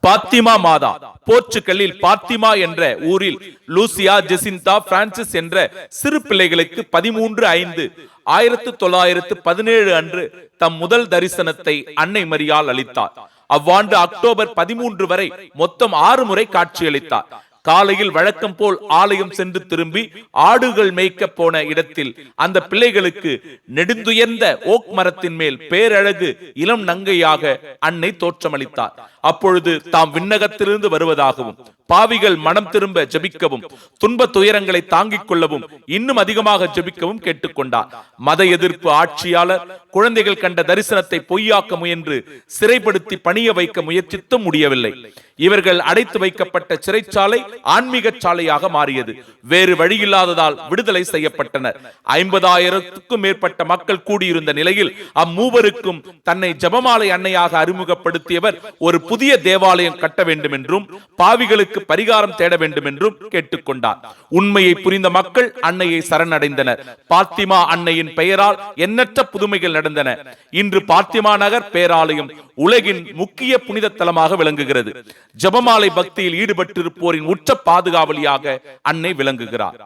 பாத்திமா மாதா. போர்ச்சுகலில் பாத்திமா என்ற ஊரில் Lucia, Jesintha, Francis என்ற சிறு பிள்ளைகளுக்கு 13/5/1917 அன்று தம் முதல் தரிசனத்தை அன்னை மரியாள் அளித்தார். அவ்வாண்டு அக்டோபர் 13 வரை மொத்தம் 6 முறை காட்சியளித்தார். காலையில் வழக்கம் போல் ஆலயம் சென்று திரும்பி ஆடுகள் மேய்க்க போன இடத்தில் அந்த பிள்ளைகளுக்கு நெடுந்துயர்ந்த ஓக் மரத்தின் மேல் பேரழகு இளம் நங்கையாக அன்னை தோற்றமளித்தார். அப்பொழுது தாம் விண்ணகத்திலிருந்து வருவதாகவும் பாவிகள் மனம் திரும்ப ஜெபிக்கவும் துன்ப துயரங்களை தாங்கிக் கொள்ளவும் இன்னும் அதிகமாக ஜெபிக்கவும் கேட்டுக்கொண்டார். மத எதிர்ப்பு ஆட்சியாளர் குழந்தைகள் கண்ட தரிசனத்தை பொய்யாக்க முயன்று சிறைப்படுத்தி பணிய வைக்க முயற்சித்தும் முடியவில்லை. இவர்கள் அடைத்து வைக்கப்பட்ட சிறைச்சாலை ஆன்மீக சாலையாக மாறியது. வேறு வழியில்லாததால் விடுதலை செய்யப்பட்டனர். 50,000க்கும் மேற்பட்ட மக்கள் கூடியிருந்த நிலையில் அம்மூவருக்கும் தன்னை ஜெபமாலை அன்னையாக அறிமுகப்படுத்தியவர் ஒரு புதிய தேவாலயம் கட்ட வேண்டும் என்றும் பாவிகளுக்கு பரிகாரம் தேட வேண்டும் என்றும் கேட்டுக்கொண்டார். உண்மையை புரிந்த மக்கள் அன்னையை சரணடைந்தனர். பாத்திமா அன்னையின் பெயரால் எண்ணற்ற புதுமைகள் நடந்தன. இன்று பாத்திமா நகர் பேராலயம் உலகின் முக்கிய புனித தலமாக விளங்குகிறது. ஜெபமாலை பக்தியில் ஈடுபட்டிருப்போரின் உச்ச பாதுகாவலியாக அன்னை விளங்குகிறார்.